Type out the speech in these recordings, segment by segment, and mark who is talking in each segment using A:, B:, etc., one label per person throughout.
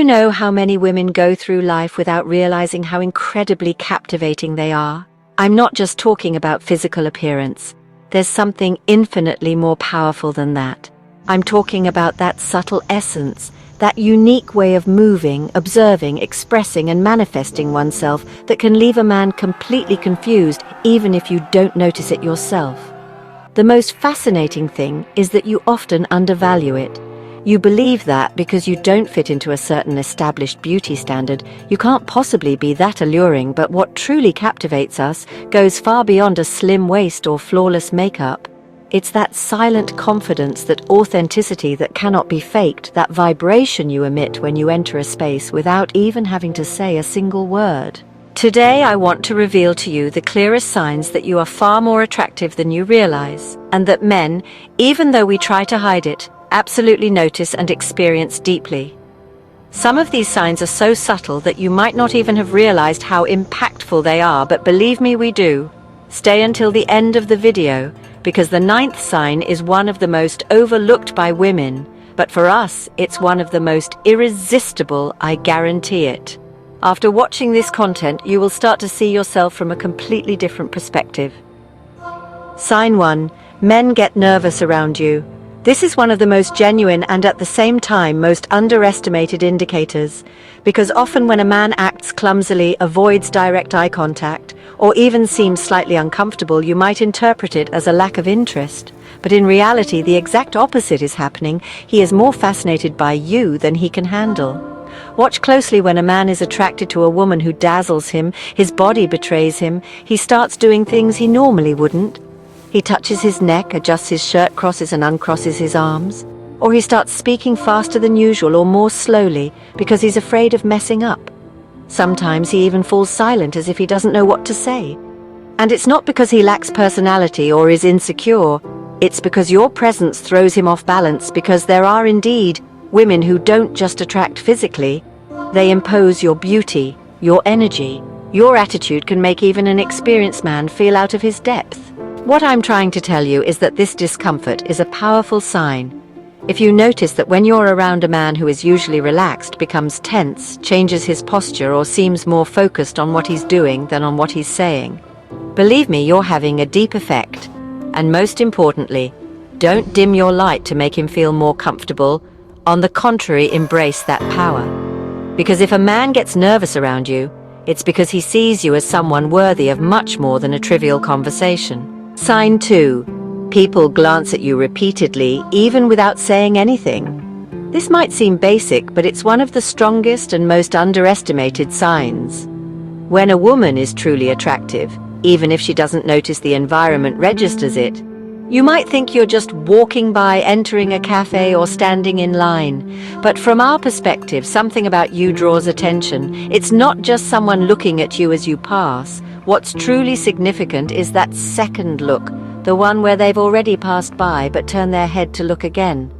A: you know how many women go through life without realizing how incredibly captivating they are? I'm not just talking about physical appearance. There's something infinitely more powerful than that. I'm talking about that subtle essence, that unique way of moving, observing, expressing, and manifesting oneself that can leave a man completely confused even if you don't notice it yourself. The most fascinating thing is that you often undervalue it. You believe that because you don't fit into a certain established beauty standard, you can't possibly be that alluring, but what truly captivates us goes far beyond a slim waist or flawless makeup. It's that silent confidence, that authenticity that cannot be faked, that vibration you emit when you enter a space without even having to say a single word. Today I want to reveal to you the clearest signs that you are far more attractive than you realize, and that men, even though we try to hide it, absolutely notice and experience deeply. Some of these signs are so subtle that you might not even have realized how impactful they are, but believe me, we do. Stay until the end of the video, because the 9th sign is one of the most overlooked by women, but for us, it's one of the most irresistible, I guarantee it. After watching this content, you will start to see yourself from a completely different perspective. Sign 1. Men get nervous around you. This is one of the most genuine and at the same time most underestimated indicators, because often when a man acts clumsily, avoids direct eye contact, or even seems slightly uncomfortable, you might interpret it as a lack of interest. But in reality, the exact opposite is happening. He is more fascinated by you than he can handle. Watch closely when a man is attracted to a woman who dazzles him, his body betrays him, he starts doing things he normally wouldn't. He touches his neck, adjusts his shirt, crosses and uncrosses his arms. Or he starts speaking faster than usual or more slowly because he's afraid of messing up. Sometimes he even falls silent as if he doesn't know what to say. And it's not because he lacks personality or is insecure. It's because your presence throws him off balance, because there are indeed women who don't just attract physically. They impose your beauty, your energy. Your attitude can make even an experienced man feel out of his depth. What I'm trying to tell you is that this discomfort is a powerful sign. If you notice that when you're around a man who is usually relaxed, becomes tense, changes his posture, or seems more focused on what he's doing than on what he's saying, believe me, you're having a deep effect. And most importantly, don't dim your light to make him feel more comfortable. On the contrary, embrace that power. Because if a man gets nervous around you, it's because he sees you as someone worthy of much more than a trivial conversation. Sign 2. People glance at you repeatedly, even without saying anything. This might seem basic, but it's one of the strongest and most underestimated signs. When a woman is truly attractive, even if she doesn't notice the environment registers it, you might think you're just walking by, entering a cafe, or standing in line. But from our perspective, something about you draws attention. It's not just someone looking at you as you pass. What's truly significant is that second look, the one where they've already passed by but turn their head to look again.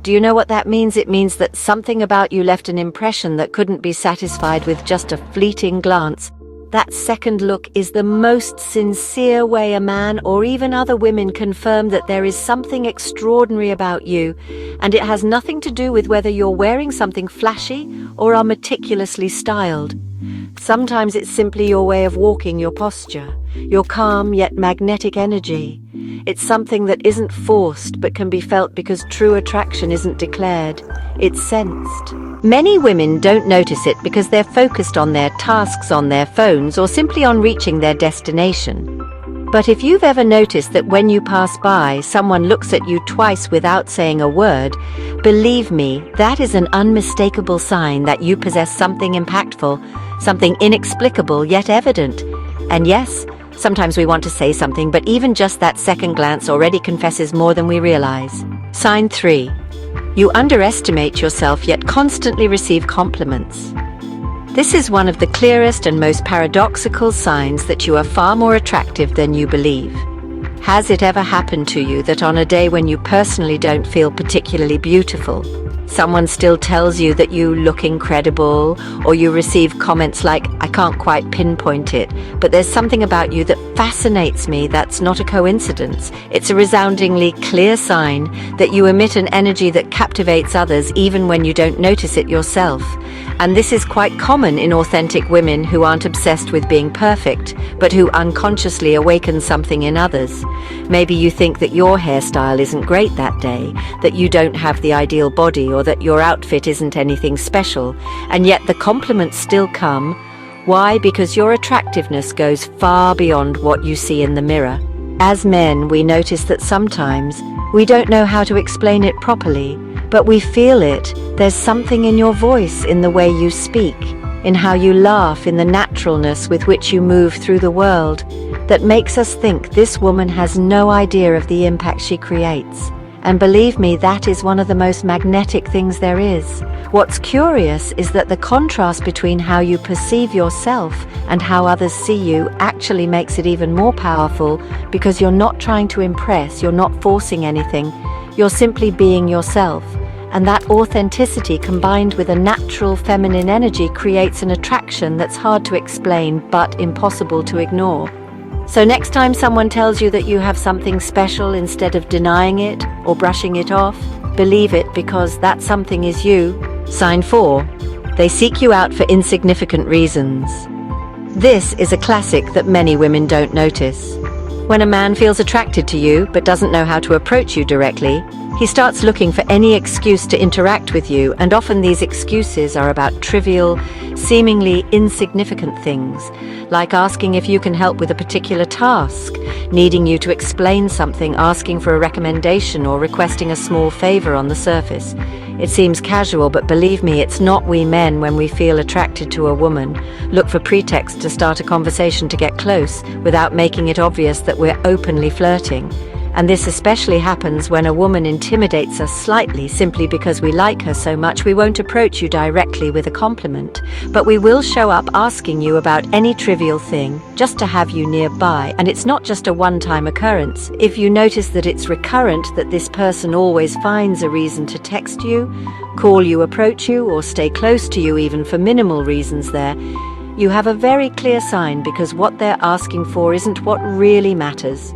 A: Do you know what that means? It means that something about you left an impression that couldn't be satisfied with just a fleeting glance. That second look is the most sincere way a man or even other women confirm that there is something extraordinary about you, and it has nothing to do with whether you're wearing something flashy or are meticulously styled. Sometimes it's simply your way of walking, your posture, your calm yet magnetic energy. It's something that isn't forced but can be felt, because true attraction isn't declared, it's sensed. Many women don't notice it because they're focused on their tasks on their phones or simply on reaching their destination. But if you've ever noticed that when you pass by, someone looks at you twice without saying a word, believe me, that is an unmistakable sign that you possess something impactful, something inexplicable yet evident. And yes, sometimes we want to say something, but even just that second glance already confesses more than we realize. Sign 3. You underestimate yourself yet constantly receive compliments. This is one of the clearest and most paradoxical signs that you are far more attractive than you believe. Has it ever happened to you that on a day when you personally don't feel particularly beautiful, someone still tells you that you look incredible, or you receive comments like, "I can't quite pinpoint it, but there's something about you that fascinates me"? That's not a coincidence. It's a resoundingly clear sign that you emit an energy that captivates others even when you don't notice it yourself. And this is quite common in authentic women who aren't obsessed with being perfect, but who unconsciously awaken something in others. Maybe you think that your hairstyle isn't great that day, that you don't have the ideal body, or that your outfit isn't anything special, and yet the compliments still come. Why? Because your attractiveness goes far beyond what you see in the mirror. As men, we notice that sometimes we don't know how to explain it properly, but we feel it. There's something in your voice, in the way you speak, in how you laugh, in the naturalness with which you move through the world, that makes us think this woman has no idea of the impact she creates. And believe me, that is one of the most magnetic things there is. What's curious is that the contrast between how you perceive yourself and how others see you actually makes it even more powerful, because you're not trying to impress, you're not forcing anything, you're simply being yourself. And that authenticity combined with a natural feminine energy creates an attraction that's hard to explain but impossible to ignore. So next time someone tells you that you have something special, instead of denying it or brushing it off, believe it, because that something is you. Sign 4. They seek you out for insignificant reasons. This is a classic that many women don't notice. When a man feels attracted to you but doesn't know how to approach you directly, he starts looking for any excuse to interact with you, and often these excuses are about trivial, seemingly insignificant things, like asking if you can help with a particular task, needing you to explain something, asking for a recommendation, or requesting a small favor on the surface. It seems casual, but believe me, it's not. We men, when we feel attracted to a woman, look for pretexts to start a conversation to get close, without making it obvious that we're openly flirting. And this especially happens when a woman intimidates us slightly. Simply because we like her so much, we won't approach you directly with a compliment, but we will show up asking you about any trivial thing, just to have you nearby. And it's not just a one-time occurrence. If you notice that it's recurrent, that this person always finds a reason to text you, call you, approach you, or stay close to you even for minimal reasons there, you have a very clear sign, because what they're asking for isn't what really matters.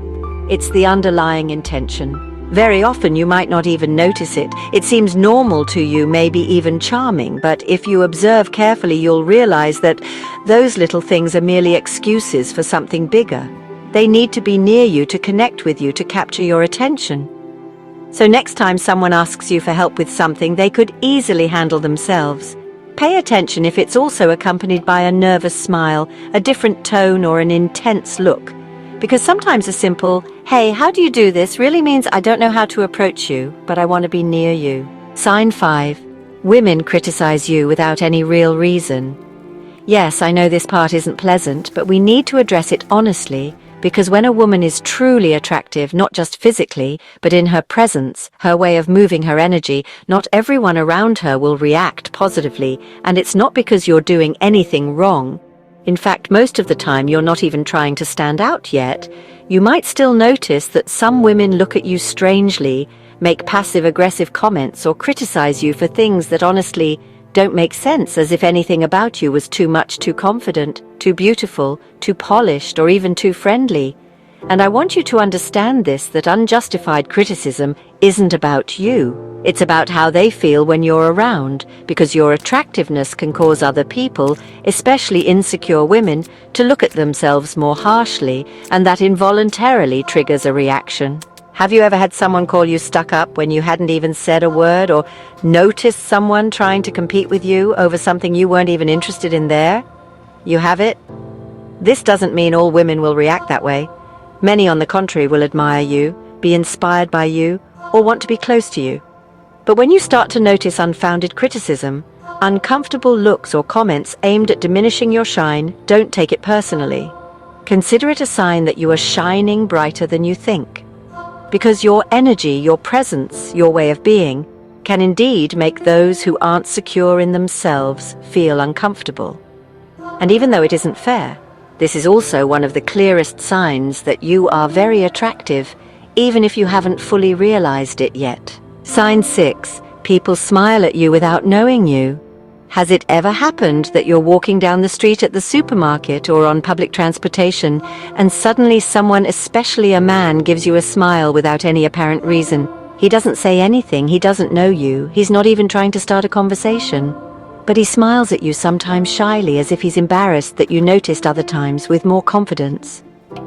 A: It's the underlying intention. Very often you might not even notice it. It seems normal to you, maybe even charming, but if you observe carefully, you'll realize that those little things are merely excuses for something bigger. They need to be near you, to connect with you, to capture your attention. So next time someone asks you for help with something they could easily handle themselves, pay attention if it's also accompanied by a nervous smile, a different tone, or an intense look. Because sometimes a simple, "Hey, how do you do this?" really means, "I don't know how to approach you, but I want to be near you." Sign 5. Women criticize you without any real reason. Yes, I know this part isn't pleasant, but we need to address it honestly, because when a woman is truly attractive, not just physically, but in her presence, her way of moving, her energy, not everyone around her will react positively, and it's not because you're doing anything wrong. In fact, most of the time you're not even trying to stand out yet. You might still notice that some women look at you strangely, make passive-aggressive comments, or criticize you for things that honestly don't make sense, as if anything about you was too much, too confident, too beautiful, too polished, or even too friendly. And I want you to understand this, that unjustified criticism isn't about you. It's about how they feel when you're around, because your attractiveness can cause other people, especially insecure women, to look at themselves more harshly, and that involuntarily triggers a reaction. Have you ever had someone call you stuck up when you hadn't even said a word, or noticed someone trying to compete with you over something you weren't even interested in there? You have it? This doesn't mean all women will react that way. Many, on the contrary, will admire you, be inspired by you, or want to be close to you. But when you start to notice unfounded criticism, uncomfortable looks, or comments aimed at diminishing your shine, don't take it personally. Consider it a sign that you are shining brighter than you think. Because your energy, your presence, your way of being, can indeed make those who aren't secure in themselves feel uncomfortable. And even though it isn't fair, this is also one of the clearest signs that you are very attractive, even if you haven't fully realized it yet. Sign 6. People smile at you without knowing you. Has it ever happened that you're walking down the street at the supermarket or on public transportation, and suddenly someone, especially a man, gives you a smile without any apparent reason? He doesn't say anything, he doesn't know you, he's not even trying to start a conversation. But he smiles at you sometimes shyly, as if he's embarrassed that you noticed, other times with more confidence.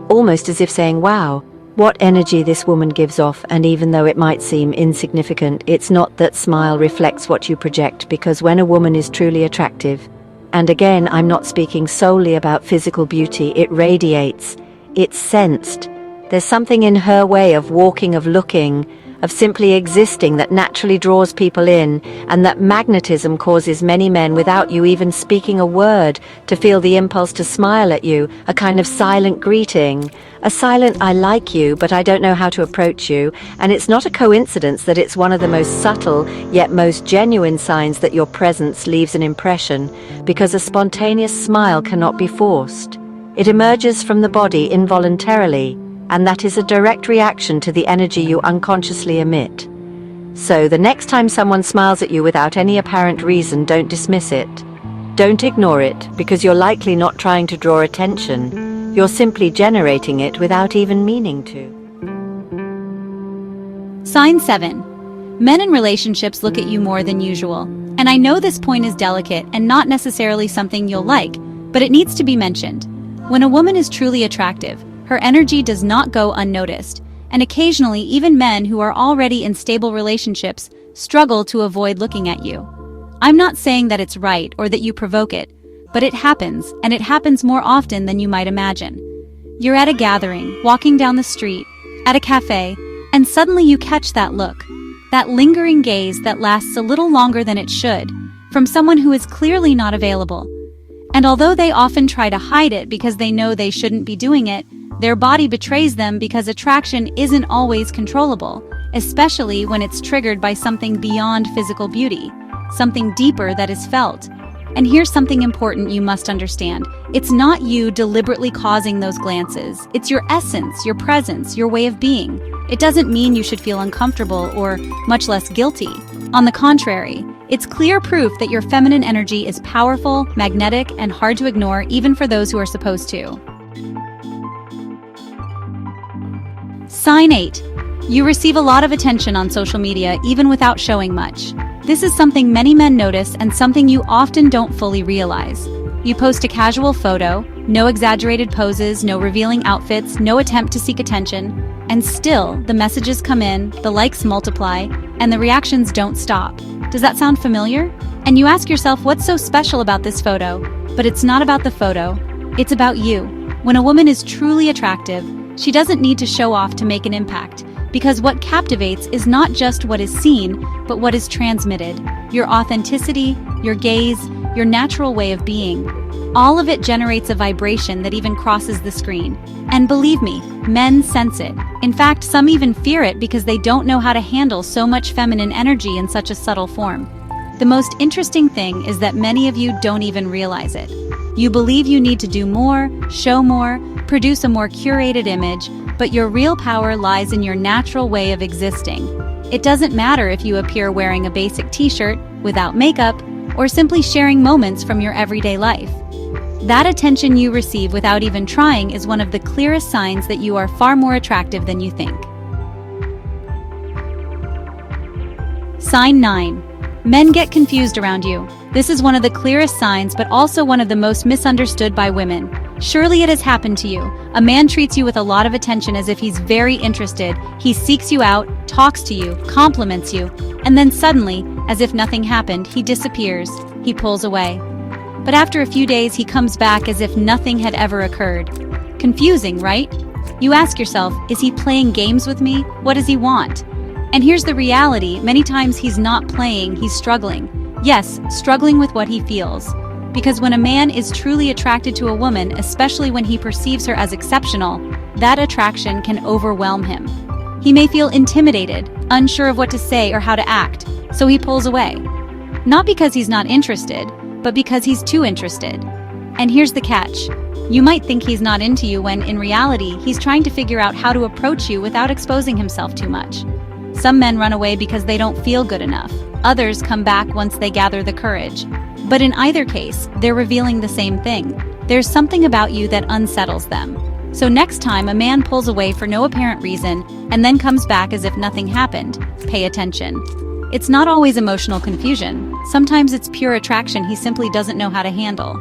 A: Almost as if saying, wow, what energy this woman gives off. And even though it might seem insignificant, it's not. That smile reflects what you project, because when a woman is truly attractive, and again, I'm not speaking solely about physical beauty, it radiates, it's sensed. There's something in her way of walking, of looking, of simply existing that naturally draws people in, and that magnetism causes many men, without you even speaking a word, to feel the impulse to smile at you, a kind of silent greeting, a silent "I like you, but I don't know how to approach you." And it's not a coincidence that it's one of the most subtle yet most genuine signs that your presence leaves an impression, because a spontaneous smile cannot be forced. It emerges from the body involuntarily, and that is a direct reaction to the energy you unconsciously emit. So the next time someone smiles at you without any apparent reason, don't dismiss it. Don't ignore it, because you're likely not trying to draw attention. You're simply generating it without even meaning to.
B: Sign 7. Men in relationships look at you more than usual. And I know this point is delicate and not necessarily something you'll like, but it needs to be mentioned. When a woman is truly attractive, her energy does not go unnoticed, and occasionally even men who are already in stable relationships struggle to avoid looking at you. I'm not saying that it's right or that you provoke it, but it happens, and it happens more often than you might imagine. You're at a gathering, walking down the street, at a cafe, and suddenly you catch that look, that lingering gaze that lasts a little longer than it should, from someone who is clearly not available. And although they often try to hide it because they know they shouldn't be doing it, their body betrays them, because attraction isn't always controllable, especially when it's triggered by something beyond physical beauty, something deeper that is felt. And here's something important you must understand. It's not you deliberately causing those glances. It's your essence, your presence, your way of being. It doesn't mean you should feel uncomfortable or much less guilty. On the contrary, it's clear proof that your feminine energy is powerful, magnetic, and hard to ignore, even for those who are supposed to. Sign 8. You receive a lot of attention on social media even without showing much. This is something many men notice and something you often don't fully realize. You post a casual photo, no exaggerated poses, no revealing outfits, no attempt to seek attention, and still the messages come in, the likes multiply, and the reactions don't stop. Does that sound familiar? And you ask yourself, what's so special about this photo? But it's not about the photo, it's about you. When a woman is truly attractive, she doesn't need to show off to make an impact, because what captivates is not just what is seen, but what is transmitted. Your authenticity, your gaze, your natural way of being. All of it generates a vibration that even crosses the screen. And believe me, men sense it. In fact, some even fear it because they don't know how to handle so much feminine energy in such a subtle form. The most interesting thing is that many of you don't even realize it. You believe you need to do more, show more, produce a more curated image, but your real power lies in your natural way of existing. It doesn't matter if you appear wearing a basic t-shirt, without makeup, or simply sharing moments from your everyday life. That attention you receive without even trying is one of the clearest signs that you are far more attractive than you think. Sign 9. Men get confused around you. This is one of the clearest signs, but also one of the most misunderstood by women. Surely it has happened to you. A man treats you with a lot of attention as if he's very interested. He seeks you out, talks to you, compliments you, and then suddenly, as if nothing happened, he disappears. He pulls away. But after a few days, he comes back as if nothing had ever occurred. Confusing, right? You ask yourself, is he playing games with me? What does he want? And here's the reality, many times he's not playing, he's struggling. Yes, struggling with what he feels. Because when a man is truly attracted to a woman, especially when he perceives her as exceptional, that attraction can overwhelm him. He may feel intimidated, unsure of what to say or how to act, so he pulls away. Not because he's not interested, but because he's too interested. And here's the catch. You might think he's not into you when, in reality, he's trying to figure out how to approach you without exposing himself too much. Some men run away because they don't feel good enough. Others come back once they gather the courage. But in either case, they're revealing the same thing. There's something about you that unsettles them. So next time a man pulls away for no apparent reason and then comes back as if nothing happened, pay attention. It's not always emotional confusion. Sometimes it's pure attraction he simply doesn't know how to handle.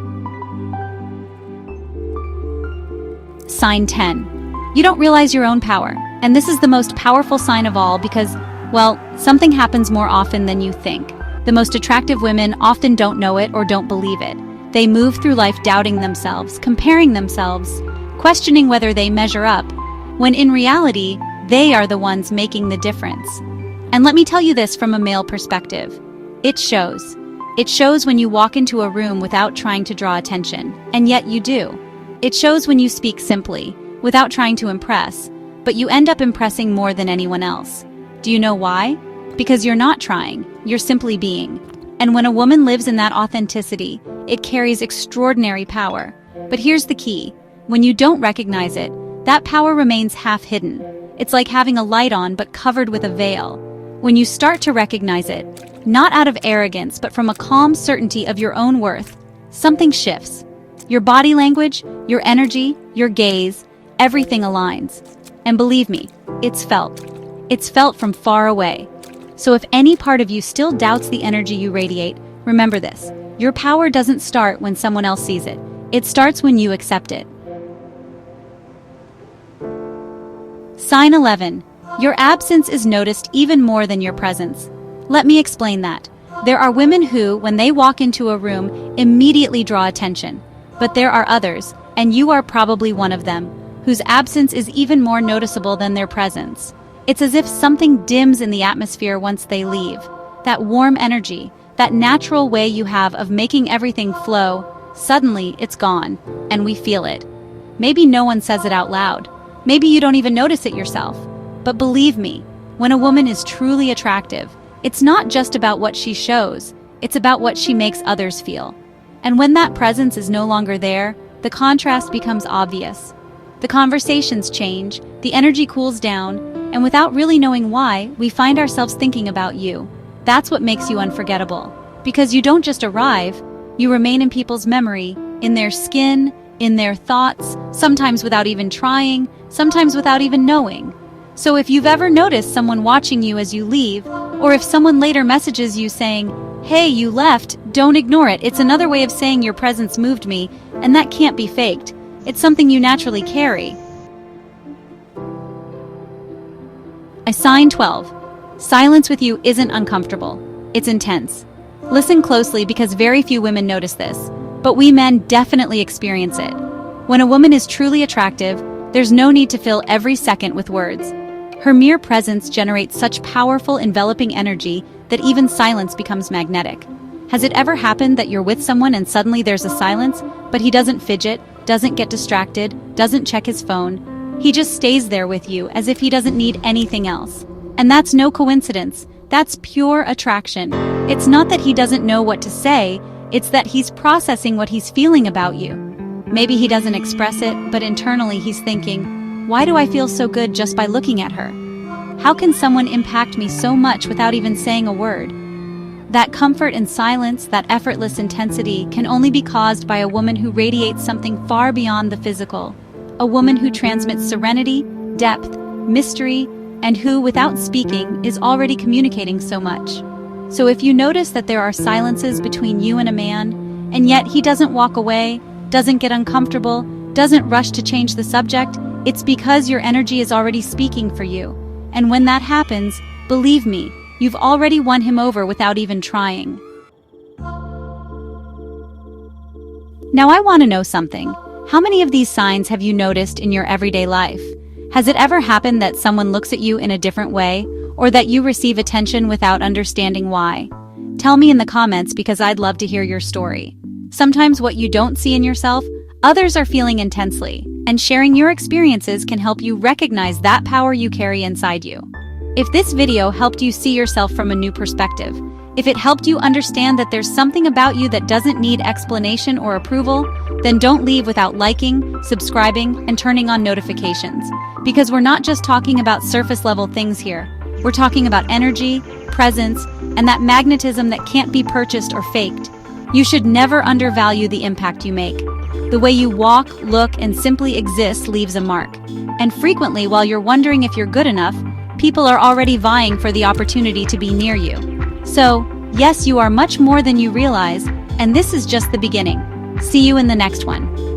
B: Sign 10. You don't realize your own power. And this is the most powerful sign of all because, well, something happens more often than you think. The most attractive women often don't know it or don't believe it. They move through life doubting themselves, comparing themselves, questioning whether they measure up, when in reality, they are the ones making the difference. And let me tell you this from a male perspective. It shows. It shows when you walk into a room without trying to draw attention, and yet you do. It shows when you speak simply, without trying to impress, but you end up impressing more than anyone else. Do you know why? Because you're not trying, you're simply being. And when a woman lives in that authenticity, it carries extraordinary power. But here's the key. When you don't recognize it, that power remains half hidden. It's like having a light on but covered with a veil. When you start to recognize it, not out of arrogance but from a calm certainty of your own worth, something shifts. Your body language, your energy, your gaze, everything aligns. And believe me, it's felt. It's felt from far away. So if any part of you still doubts the energy you radiate, remember this. Your power doesn't start when someone else sees it. It starts when you accept it. Sign 11. Your absence is noticed even more than your presence. Let me explain that. There are women who, when they walk into a room, immediately draw attention. But there are others, and you are probably one of them, whose absence is even more noticeable than their presence. It's as if something dims in the atmosphere once they leave. That warm energy, that natural way you have of making everything flow, suddenly it's gone, and we feel it. Maybe no one says it out loud. Maybe you don't even notice it yourself. But believe me, when a woman is truly attractive, it's not just about what she shows, it's about what she makes others feel. And when that presence is no longer there, the contrast becomes obvious. The conversations change, the energy cools down, and without really knowing why, we find ourselves thinking about you. That's what makes you unforgettable. Because you don't just arrive, you remain in people's memory, in their skin, in their thoughts, sometimes without even trying, sometimes without even knowing. So if you've ever noticed someone watching you as you leave, or if someone later messages you saying, "Hey, you left," don't ignore it. It's another way of saying your presence moved me, and that can't be faked. It's something you naturally carry. Sign 12. Silence with you isn't uncomfortable. It's intense. Listen closely because very few women notice this, but we men definitely experience it. When a woman is truly attractive, there's no need to fill every second with words. Her mere presence generates such powerful, enveloping energy that even silence becomes magnetic. Has it ever happened that you're with someone and suddenly there's a silence, but he doesn't fidget, doesn't get distracted, doesn't check his phone? He just stays there with you as if he doesn't need anything else. And that's no coincidence. That's pure attraction. It's not that he doesn't know what to say, it's that he's processing what he's feeling about you. Maybe he doesn't express it, but internally he's thinking, why do I feel so good just by looking at her? How can someone impact me so much without even saying a word? That comfort in silence, that effortless intensity, can only be caused by a woman who radiates something far beyond the physical. A woman who transmits serenity, depth, mystery, and who, without speaking, is already communicating so much. So if you notice that there are silences between you and a man, and yet he doesn't walk away, doesn't get uncomfortable, doesn't rush to change the subject, it's because your energy is already speaking for you. And when that happens, believe me, you've already won him over without even trying. Now I want to know something. How many of these signs have you noticed in your everyday life? Has it ever happened that someone looks at you in a different way, or that you receive attention without understanding why? Tell me in the comments because I'd love to hear your story. Sometimes what you don't see in yourself, others are feeling intensely, and sharing your experiences can help you recognize that power you carry inside you. If this video helped you see yourself from a new perspective, if it helped you understand that there's something about you that doesn't need explanation or approval, then don't leave without liking, subscribing, and turning on notifications. Because we're not just talking about surface-level things here. We're talking about energy, presence, and that magnetism that can't be purchased or faked. You should never undervalue the impact you make. The way you walk, look, and simply exist leaves a mark. And frequently, while you're wondering if you're good enough, people are already vying for the opportunity to be near you. So, yes, you are much more than you realize, and this is just the beginning. See you in the next one.